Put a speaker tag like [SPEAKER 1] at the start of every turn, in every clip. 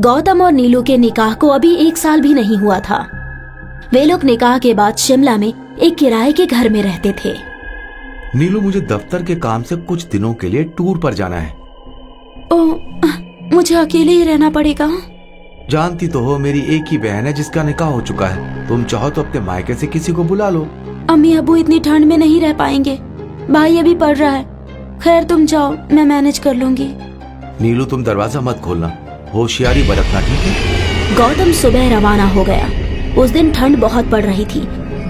[SPEAKER 1] गौतम और नीलू के निकाह को अभी 1 साल भी नहीं हुआ था। वे लोग निकाह के बाद शिमला में एक किराए के घर में रहते थे।
[SPEAKER 2] नीलू, मुझे दफ्तर के काम से कुछ दिनों के लिए टूर पर जाना है।
[SPEAKER 1] मुझे अकेले ही रहना पड़ेगा।
[SPEAKER 2] जानती तो हो मेरी एक ही बहन है जिसका निकाह हो चुका है। तुम चाहो तो अपने मायके से किसी को बुला लो।
[SPEAKER 1] अम्मी अबू इतनी ठंड में नहीं रह पाएंगे, भाई अभी पढ़ रहा है। खैर तुम जाओ, मैं मैनेज कर लूंगी।
[SPEAKER 2] नीलू, तुम दरवाजा मत खोलना, होशियारी बरतना, ठीक है?
[SPEAKER 1] गौतम सुबह रवाना हो गया। उस दिन ठंड बहुत पड़ रही थी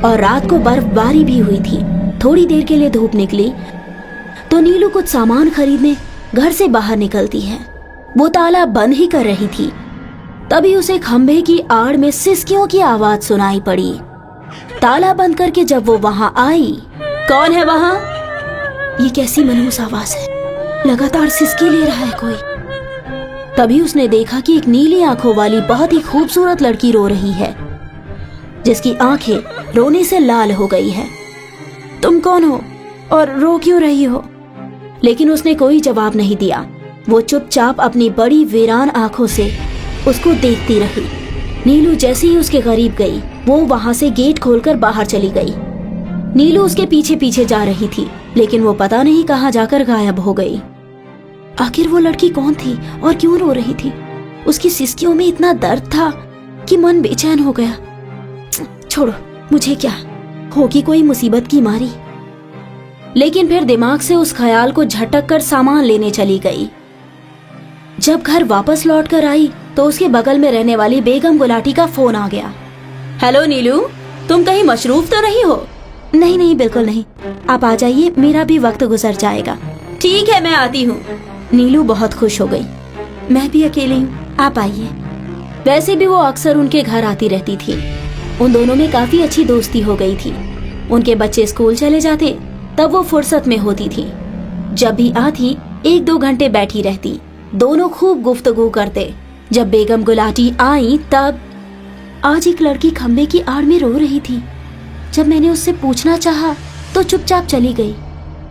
[SPEAKER 1] और रात को बर्फबारी भी हुई थी। थोड़ी देर के लिए धूप निकली तो नीलू कुछ सामान खरीदने घर से बाहर निकलती है। वो ताला बंद ही कर रही थी, तभी उसे खंभे की आड़ में सिसकियों की आवाज सुनाई पड़ी। ताला बंद करके जब वो वहां आई, कौन है वहां? ये कैसी मनहूस आवाज है, लगातार सिसकी ले रहा है कोई। तभी उसने देखा कि एक नीली आंखों वाली बहुत ही खूबसूरत लड़की रो रही है, जिसकी आंखें रोने से लाल हो गई है। तुम कौन हो और रो क्यों रही हो? लेकिन उसने कोई जवाब नहीं दिया। वो चुपचाप अपनी बड़ी वीरान आंखों से उसको देखती रही। नीलू जैसे ही उसके करीब गई, वो वहां से गेट खोलकर बाहर चली गई। नीलू उसके पीछे पीछे जा रही थी, लेकिन वो पता नहीं कहां जाकर गायब हो गई। आखिर वो लड़की कौन थी और क्यों रो रही थी? उसकी सिसकियों में इतना दर्द था कि मन बेचैन हो गया। छोड़ो, मुझे क्या, होगी कोई मुसीबत की मारी। लेकिन फिर दिमाग से उस ख्याल को झटक कर सामान लेने चली गई। जब घर वापस लौट कर आई तो उसके बगल में रहने वाली बेगम गुलाटी का फोन आ गया। हेलो नीलू, तुम कहीं मशरूफ तो नहीं हो? नहीं नहीं, बिल्कुल नहीं, आप आ जाइए, मेरा भी वक्त गुजर जाएगा। ठीक है, मैं आती हूँ। नीलू बहुत खुश हो गई। मैं भी अकेली हूँ, आप आइए। वैसे भी वो अक्सर उनके घर आती रहती थी। उन दोनों में काफी अच्छी दोस्ती हो गई थी। उनके बच्चे स्कूल चले जाते तब वो फुर्सत में होती थी। जब भी आती 1-2 घंटे बैठी रहती। दोनों खूब गुफ्तगू करते। जब बेगम गुलाटी आई तब आज एक लड़की खंबे की आड़ में रो रही थी। जब मैंने उससे पूछना चाहा तो चुपचाप चली गई।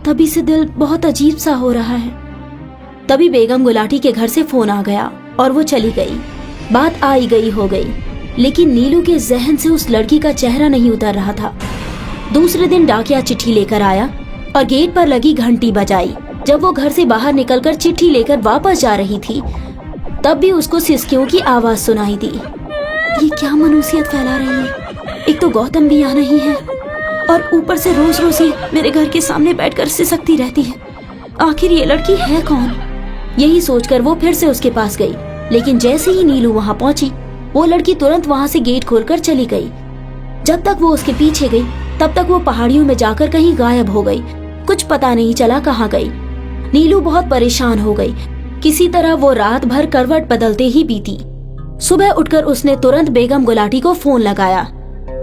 [SPEAKER 1] तभी से दिल बहुत अजीब सा हो रहा है। तभी बेगम गुलाटी के घर से फोन आ गया और वो चली गई। बात आई गई हो गई, लेकिन नीलू के जहन से उस लड़की का चेहरा नहीं उतर रहा था। दूसरे दिन डाकिया चिट्ठी लेकर आया और गेट पर लगी घंटी बजाई। जब वो घर से बाहर निकलकर चिट्ठी लेकर वापस जा रही थी, तब भी उसको सिसकियों की आवाज सुनाई दी। ये क्या मनूसियत फैला रही है? एक तो गौतम भी यहाँ नहीं है और ऊपर से रोज रोज ही मेरे घर के सामने बैठकर सिसकती रहती है। आखिर ये लड़की है कौन? यही सोचकर वो फिर से उसके पास गई, लेकिन जैसे ही नीलू वहाँ पहुंची, वो लड़की तुरंत वहाँ से गेट खोलकर चली गई। जब तक वो उसके पीछे गई, तब तक वो पहाड़ियों में जाकर कहीं गायब हो गई। कुछ पता नहीं चला कहाँ गई। नीलू बहुत परेशान हो गई। किसी तरह वो रात भर करवट बदलते ही बीती। सुबह उठकर उसने तुरंत बेगम गुलाटी को फोन लगाया।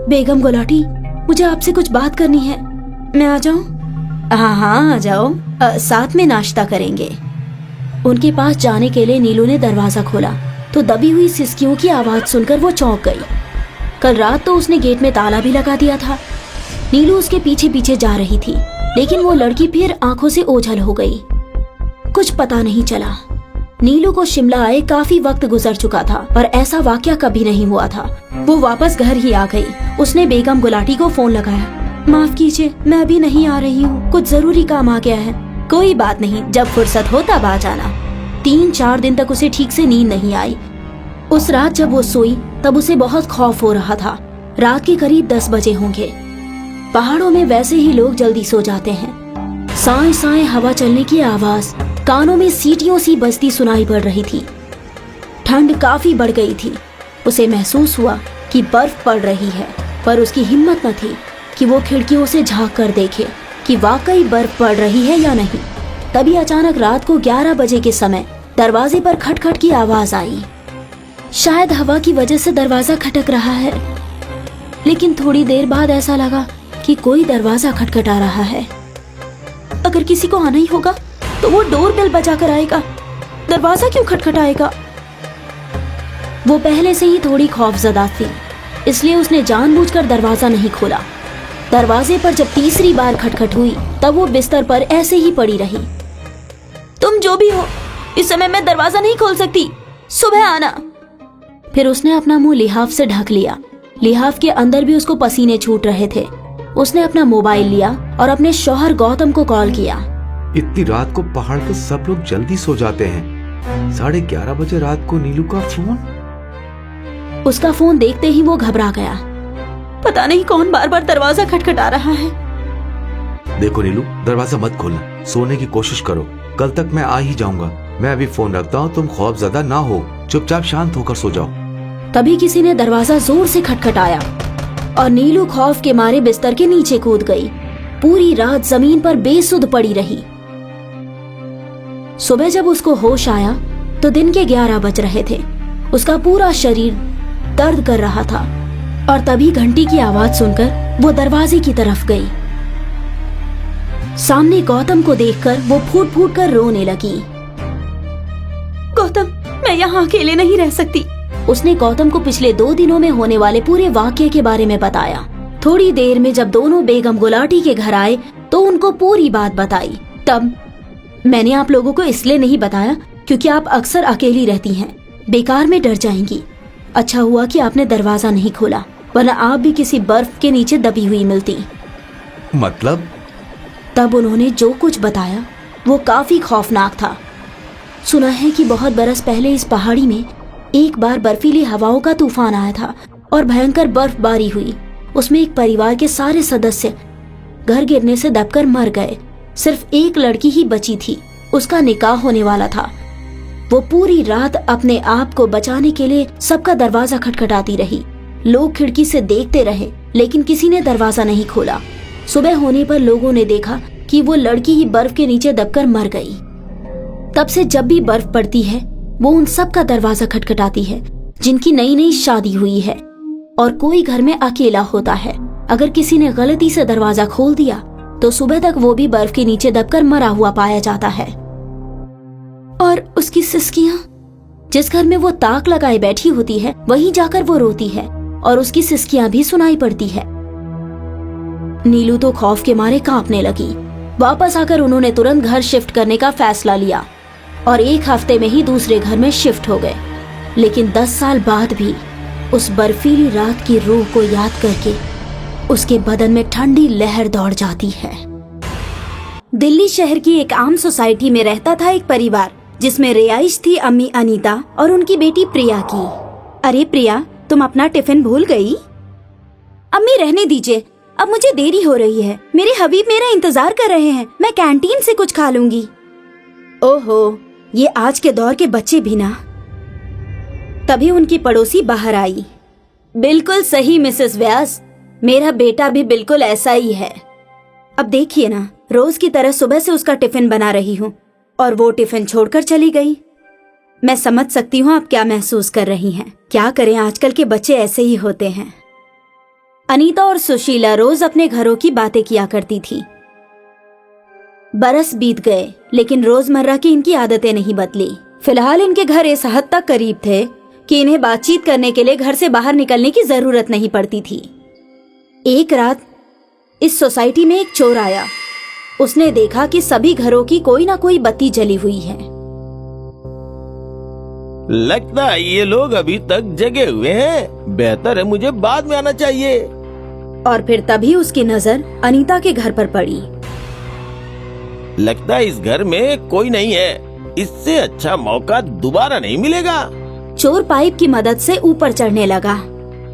[SPEAKER 1] बेगम गुलाटी, मुझे आपसे कुछ बात करनी है, मैं आ जाऊं? हाँ हाँ, आ जाओ, साथ में नाश्ता करेंगे। उनके पास जाने के लिए नीलू ने दरवाजा खोला तो दबी हुई सिसकियों की आवाज सुनकर वो चौंक गई। कल रात तो उसने गेट में ताला भी लगा दिया था। नीलू उसके पीछे पीछे जा रही थी, लेकिन वो लड़की फिर आंखों से ओझल हो गई। कुछ पता नहीं चला। नीलू को शिमला आए काफी वक्त गुजर चुका था, पर ऐसा वाकया कभी नहीं हुआ था। वो वापस घर ही आ गई। उसने बेगम गुलाटी को फोन लगाया। माफ कीजिए, मैं अभी नहीं आ रही हूँ, कुछ जरूरी काम आ गया है। कोई बात नहीं, जब फुर्सत हो तब आ जाना। 3-4 दिन तक उसे ठीक से नींद नहीं आई। उस रात जब वो सोई तब उसे बहुत खौफ हो रहा था। रात के करीब 10 बजे होंगे। पहाड़ों में वैसे ही लोग जल्दी सो जाते हैं। साए साए हवा चलने की आवाज कानों में सीटियों सी बजती सुनाई पड़ रही थी। ठंड काफी बढ़ गई थी। उसे महसूस हुआ कि बर्फ पड़ रही है, पर उसकी हिम्मत न थी कि वो खिड़कियों से झांक कर देखे कि वाकई बर्फ पड़ रही है या नहीं। तभी अचानक रात को 11 बजे के समय दरवाजे पर खटखट की आवाज आई। शायद हवा की वजह से दरवाजा खटक रहा है, लेकिन थोड़ी देर बाद ऐसा लगा कि कोई दरवाजा खटखटा रहा है। अगर किसी को आना ही होगा तो वो डोर बेल बजाकर आएगा, दरवाजा क्यों खटखटाएगा? वो पहले से ही थोड़ी खौफजदा थी, इसलिए उसने जानबूझकर दरवाजा नहीं खोला। दरवाजे पर जब तीसरी बार खटखट हुई तब वो बिस्तर पर ऐसे ही पड़ी रही। तुम जो भी हो, इस समय मैं दरवाजा नहीं खोल सकती, सुबह आना। फिर उसने अपना मुंह लिहाफ से ढक लिया। लिहाफ के अंदर भी उसको पसीने छूट रहे थे। उसने अपना मोबाइल लिया और अपने शौहर गौतम को कॉल किया।
[SPEAKER 2] इतनी रात को पहाड़ पे सब लोग जल्दी सो जाते हैं। 11:30 बजे रात को नीलू का फोन।
[SPEAKER 1] उसका फोन देखते ही वो घबरा गया। पता नहीं कौन बार बार दरवाजा खटखटा रहा है।
[SPEAKER 2] देखो नीलू, दरवाजा मत खोलना, सोने की कोशिश करो, कल तक मैं आ ही जाऊंगा। मैं अभी फोन रखता हूँ, तुम खौफजदा ना हो, चुपचाप शांत होकर सो जाओ।
[SPEAKER 1] तभी किसी ने दरवाजा जोर से खटखटाया और नीलू खौफ के मारे बिस्तर के नीचे कूद गई। पूरी रात जमीन पर बेसुध पड़ी रही। सुबह जब उसको होश आया तो दिन के 11 बज रहे थे। उसका पूरा शरीर दर्द कर रहा था और तभी घंटी की आवाज सुनकर वो दरवाजे की तरफ गई। सामने गौतम को देखकर वो फूट फूट कर रोने लगी। गौतम, मैं यहाँ अकेले नहीं रह सकती। उसने गौतम को पिछले 2 दिनों में होने वाले पूरे वाकये के बारे में बताया। थोड़ी देर में जब दोनों बेगम गुलाटी के घर आए तो उनको पूरी बात बताई। तब मैंने आप लोगों को इसलिए नहीं बताया क्योंकि आप अक्सर अकेली रहती हैं, बेकार में डर जाएंगी। अच्छा हुआ कि आपने दरवाजा नहीं खोला, वरना आप भी किसी बर्फ के नीचे दबी हुई मिलती।
[SPEAKER 2] मतलब?
[SPEAKER 1] तब उन्होंने जो कुछ बताया वो काफी खौफनाक था। सुना है कि बहुत बरस पहले इस पहाड़ी में एक बार बर्फीली हवाओं का तूफान आया था और भयंकर बर्फबारी हुई। उसमें एक परिवार के सारे सदस्य घर गिरने से दबकर मर गए। सिर्फ एक लड़की ही बची थी, उसका निकाह होने वाला था। वो पूरी रात अपने आप को बचाने के लिए सबका दरवाजा खटखटाती रही। लोग खिड़की से देखते रहे लेकिन किसी ने दरवाजा नहीं खोला। सुबह होने पर लोगों ने देखा कि वो लड़की ही बर्फ के नीचे दबकर मर गई। तब से जब भी बर्फ पड़ती है वो उन सब का दरवाजा खटखटाती है जिनकी नई नई शादी हुई है और कोई घर में अकेला होता है। अगर किसी ने गलती से दरवाजा खोल दिया तो सुबह तक वो भी बर्फ के नीचे दबकर मरा हुआ पाया जाता है। और उसकी सिसकियां, जिस घर में वो ताक लगाए बैठी होती है वहीं जाकर वो रोती है और उसकी सिसकियां भी सुनाई पड़ती है। नीलू तो खौफ के मारे कांपने लगी। वापस आकर उन्होंने तुरंत घर शिफ्ट करने का फैसला लिया और 1 हफ्ते में ही दूसरे घर में शिफ्ट हो गए। लेकिन 10 साल बाद भी उस बर्फीली रात की रूह को याद करके उसके बदन में ठंडी लहर दौड़ जाती है। दिल्ली शहर की एक आम सोसाइटी में रहता था एक परिवार जिसमें रिहाइश थी अम्मी अनीता और उनकी बेटी प्रिया की। अरे प्रिया, तुम अपना टिफिन भूल गई? अम्मी रहने दीजिए, अब मुझे देरी हो रही है। मेरे हबीब मेरा इंतजार कर रहे हैं, मैं कैंटीन से कुछ खा लूंगी। ओहो, ये आज के दौर के बच्चे भी ना। तभी उनकी पड़ोसी बाहर आई। बिल्कुल सही मिसेस व्यास, मेरा बेटा भी बिल्कुल ऐसा ही है। अब देखिए ना, रोज की तरह सुबह से उसका टिफिन बना रही हूँ और वो टिफिन छोड़कर चली गई। मैं समझ सकती हूँ आप क्या महसूस कर रही हैं। क्या करें, आजकल के बच्चे ऐसे ही होते हैं। अनीता और सुशीला रोज अपने घरों की बातें किया करती थी। बरस बीत गए लेकिन रोजमर्रा की इनकी आदतें नहीं बदली। फिलहाल इनके घर इस हद तक करीब थे कि इन्हें बातचीत करने के लिए घर से बाहर निकलने की जरूरत नहीं पड़ती थी। एक रात इस सोसाइटी में एक चोर आया। उसने देखा कि सभी घरों की कोई ना कोई बत्ती जली हुई है।
[SPEAKER 3] लगता है ये लोग अभी तक जगे हुए हैं। बेहतर है मुझे बाद में आना चाहिए।
[SPEAKER 1] और फिर तभी उसकी नजर अनीता के घर पर पड़ी।
[SPEAKER 3] लगता है इस घर में कोई नहीं है। इससे अच्छा मौका दोबारा नहीं मिलेगा।
[SPEAKER 1] चोर पाइप की मदद से ऊपर चढ़ने लगा।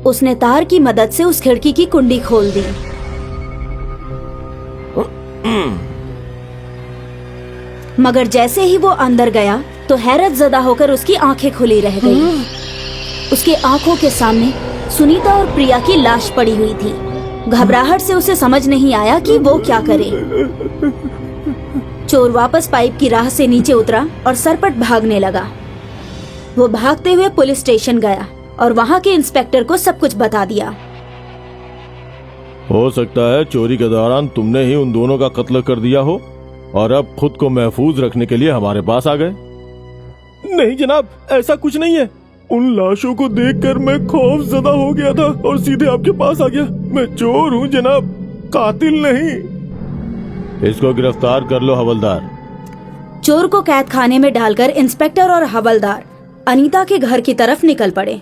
[SPEAKER 1] उसने तार की मदद से उस खिड़की की कुंडी खोल दी। मगर जैसे ही वो अंदर गया तो हैरत ज़दा होकर उसकी आंखें खुली रह गईं। उसके आंखों के सामने सुनीता और प्रिया की लाश पड़ी हुई थी। घबराहट से उसे समझ नहीं आया कि वो क्या करे। चोर वापस पाइप की राह से नीचे उतरा और सरपट भागने लगा। वो भागते हुए पुलिस स्टेशन गया और वहाँ के इंस्पेक्टर को सब कुछ बता दिया।
[SPEAKER 3] हो सकता है चोरी के दौरान तुमने ही उन दोनों का कत्ल कर दिया हो और अब खुद को महफूज रखने के लिए हमारे पास आ गए। नहीं जनाब, ऐसा कुछ नहीं है। उन लाशों को देखकर मैं खौफजदा हो गया था और सीधे आपके पास आ गया। मैं चोर हूँ जनाब, कातिल नहीं। इसको गिरफ्तार कर लो हवलदार।
[SPEAKER 1] चोर को कैद खाने में डालकर इंस्पेक्टर और हवलदार अनीता के घर की तरफ निकल पड़े।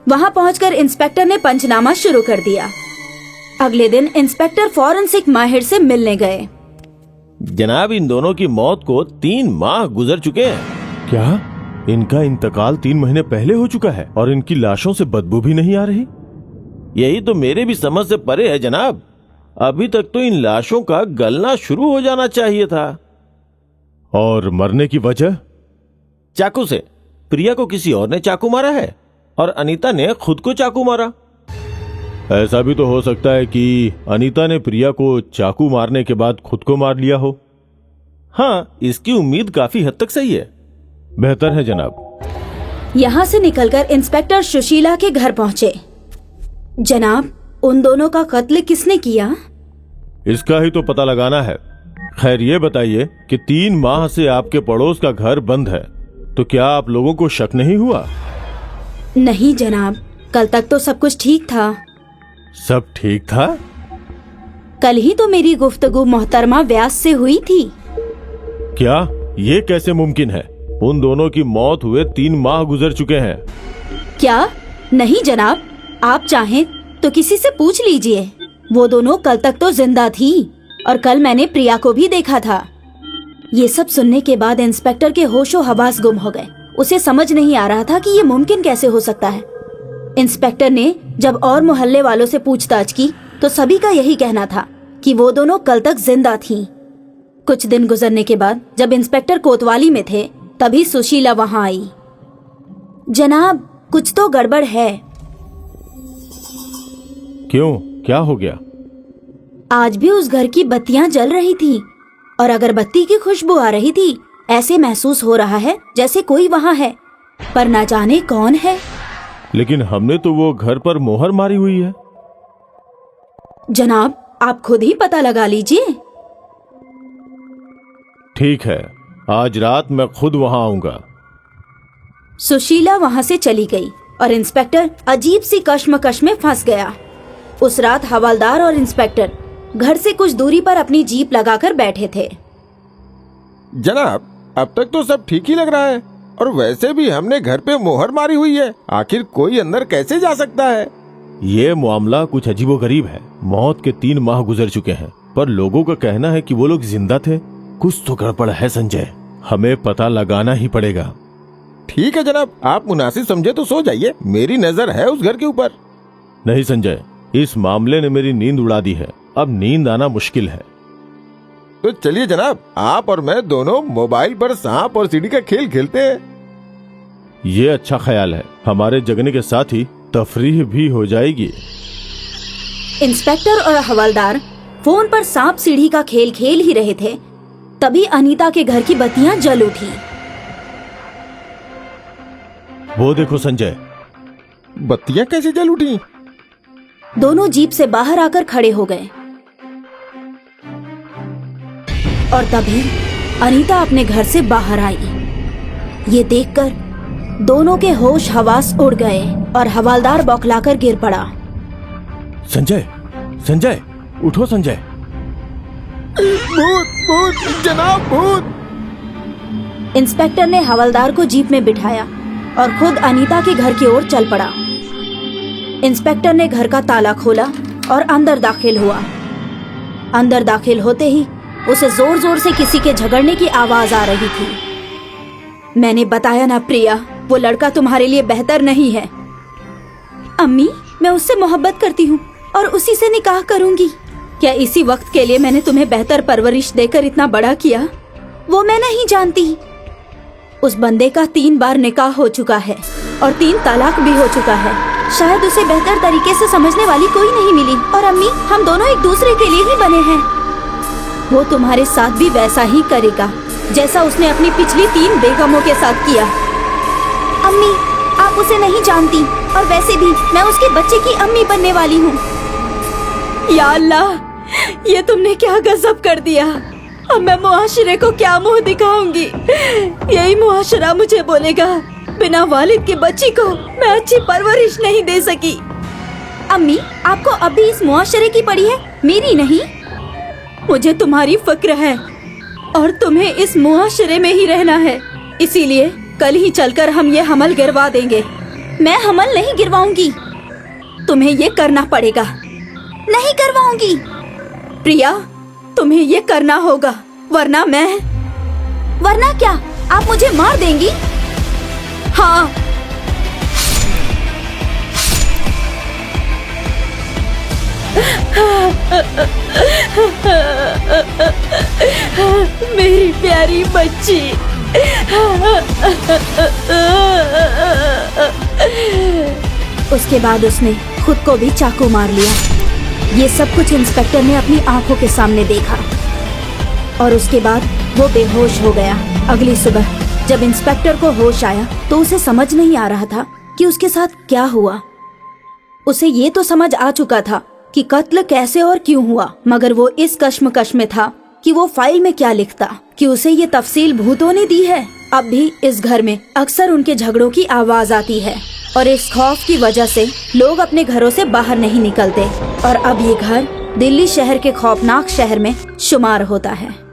[SPEAKER 1] वहां पहुंचकर इंस्पेक्टर ने पंचनामा शुरू कर दिया। अगले दिन इंस्पेक्टर फॉरेंसिक माहिर से मिलने गए।
[SPEAKER 3] जनाब, इन दोनों की मौत को 3 माह गुजर चुके हैं। क्या? इनका इंतकाल 3 महीने पहले हो चुका है और इनकी लाशों से बदबू भी नहीं आ रही? यही तो मेरे भी समझ से परे है जनाब। अभी तक तो इन लाशों का गलना शुरू हो जाना चाहिए था। और मरने की वजह? चाकू से। प्रिया को किसी और ने चाकू मारा है और अनीता ने खुद को चाकू मारा। ऐसा भी तो हो सकता है कि अनीता ने प्रिया को चाकू मारने के बाद खुद को मार लिया हो। हाँ, इसकी उम्मीद काफी हद तक सही है। बेहतर है जनाब।
[SPEAKER 1] यहाँ से निकलकर इंस्पेक्टर सुशीला के घर पहुँचे। जनाब, उन दोनों का कत्ल किसने किया?
[SPEAKER 3] इसका ही तो पता लगाना है। खैर, ये बताइए कि 3 माह से आपके पड़ोस का घर बंद है, तो क्या आप लोगों को शक नहीं हुआ?
[SPEAKER 1] नहीं जनाब, कल तक तो सब कुछ ठीक था।
[SPEAKER 3] सब ठीक था?
[SPEAKER 1] कल ही तो मेरी गुफ्तगू मोहतरमा व्यास से हुई थी।
[SPEAKER 3] क्या? ये कैसे मुमकिन है? उन दोनों की मौत हुए 3 माह गुजर चुके हैं।
[SPEAKER 1] क्या? नहीं जनाब, आप चाहें तो किसी से पूछ लीजिए। वो दोनों कल तक तो जिंदा थी और कल मैंने प्रिया को भी देखा था। ये सब सुनने के बाद इंस्पेक्टर के होशो हवास गुम हो गए। उसे समझ नहीं आ रहा था कि ये मुमकिन कैसे हो सकता है। इंस्पेक्टर ने जब और मोहल्ले वालों से पूछताछ की तो सभी का यही कहना था कि वो दोनों कल तक जिंदा थीं। कुछ दिन गुजरने के बाद जब इंस्पेक्टर कोतवाली में थे तभी सुशीला वहां आई। जनाब, कुछ तो गड़बड़ है।
[SPEAKER 3] क्यों? क्या हो गया?
[SPEAKER 1] आज भी उस घर की बत्तियां जल रही थी और अगरबत्ती की खुशबू आ रही थी। ऐसे महसूस हो रहा है जैसे कोई वहां है, पर ना जाने कौन है।
[SPEAKER 3] लेकिन हमने तो वो घर पर मोहर मारी हुई है।
[SPEAKER 1] जनाब, आप खुद ही पता लगा लीजिए।
[SPEAKER 3] ठीक है, आज रात मैं खुद वहां आऊंगा।
[SPEAKER 1] सुशीला वहां से चली गई और इंस्पेक्टर अजीब सी कश्मकश में फंस गया। उस रात हवलदार और इंस्पेक्टर घर से कुछ दूरी पर अपनी जीप लगाकर बैठे थे।
[SPEAKER 4] जनाब, अब तक तो सब ठीक ही लग रहा है और वैसे भी हमने घर पे मोहर मारी हुई है। आखिर कोई अंदर कैसे जा सकता है?
[SPEAKER 3] ये मामला कुछ अजीबोगरीब है। मौत के 3 माह गुजर चुके हैं, पर लोगों का कहना है कि वो लोग जिंदा थे। कुछ तो गड़बड़ है संजय, हमें पता लगाना ही पड़ेगा।
[SPEAKER 4] ठीक है जनाब, आप मुनासिब समझे तो सो जाइए। मेरी नजर है उस घर के ऊपर।
[SPEAKER 3] नहीं संजय, इस मामले ने मेरी नींद उड़ा दी है। अब नींद आना मुश्किल है।
[SPEAKER 4] तो चलिए जनाब, आप और मैं दोनों मोबाइल पर सांप और सीढ़ी का खेल खेलते हैं।
[SPEAKER 3] ये अच्छा ख्याल है। हमारे जगने के साथ ही तफरीह भी हो जाएगी।
[SPEAKER 1] इंस्पेक्टर और हवलदार फोन पर सांप सीढ़ी का खेल खेल ही रहे थे, तभी अनीता के घर की बत्तियां जल उठी।
[SPEAKER 3] वो देखो संजय।
[SPEAKER 4] बत्तियां कैसे जल उठी?
[SPEAKER 1] दोनों जीप से बाहर आकर खड़े हो गए और तभी अनीता अपने घर से बाहर आई। ये देखकर दोनों के होश हवास उड़ गए और हवलदार बौखलाकर गिर पड़ा।
[SPEAKER 3] संजय, संजय, उठो संजय।
[SPEAKER 4] भूत, भूत, जनाब, भूत।
[SPEAKER 1] इंस्पेक्टर ने हवलदार को जीप में बिठाया और खुद अनीता के घर की ओर चल पड़ा। इंस्पेक्टर ने घर का ताला खोला और अंदर दाखिल हुआ। अंदर दाखिल होते ही उसे जोर जोर से किसी के झगड़ने की आवाज आ रही थी। मैंने बताया ना प्रिया, वो लड़का तुम्हारे लिए बेहतर नहीं है। अम्मी, मैं उससे मोहब्बत करती हूँ और उसी से निकाह करूंगी। क्या इसी वक्त के लिए मैंने तुम्हें बेहतर परवरिश देकर इतना बड़ा किया? वो मैं नहीं जानती। उस बंदे का 3 बार निकाह हो चुका है और 3 तलाक भी हो चुका है। शायद उसे बेहतर तरीके से समझने वाली कोई नहीं मिली। और अम्मी, हम दोनों एक दूसरे के लिए ही बने हैं। वो तुम्हारे साथ भी वैसा ही करेगा जैसा उसने अपनी पिछली 3 बेगमों के साथ किया। अम्मी, आप उसे नहीं जानती और वैसे भी मैं उसके बच्चे की अम्मी बनने वाली हूँ। या अल्लाह, ये तुमने क्या गजब कर दिया। अब मैं मुआशरे को क्या मुंह दिखाऊंगी? यही मुआशरा मुझे बोलेगा बिना वालिद के बच्ची को मैं अच्छी परवरिश नहीं दे सकी। अम्मी, आपको अभी इस मुआशरे की पड़ी है, मेरी नहीं। मुझे तुम्हारी फिक्र है और तुम्हें इस मुआशरे में ही रहना है। इसीलिए कल ही चलकर हम ये हमल गिरवा देंगे। मैं हमल नहीं गिरवाऊंगी। तुम्हें ये करना पड़ेगा। नहीं करवाऊंगी। प्रिया, तुम्हें ये करना होगा, वरना क्या आप मुझे मार देंगी? हाँ। मेरी प्यारी बच्ची। उसके बाद उसने खुद को भी चाकू मार लिया। ये सब कुछ इंस्पेक्टर ने अपनी आंखों के सामने देखा और उसके बाद वो बेहोश हो गया। अगली सुबह जब इंस्पेक्टर को होश आया तो उसे समझ नहीं आ रहा था कि उसके साथ क्या हुआ। उसे ये तो समझ आ चुका था कि कत्ल कैसे और क्यों हुआ, मगर वो इस कश्मकश में था कि वो फाइल में क्या लिखता, कि उसे ये तफसील भूतों ने दी है। अब भी इस घर में अक्सर उनके झगड़ों की आवाज आती है और इस खौफ की वजह से लोग अपने घरों से बाहर नहीं निकलते और अब ये घर दिल्ली शहर के खौफनाक शहर में शुमार होता है।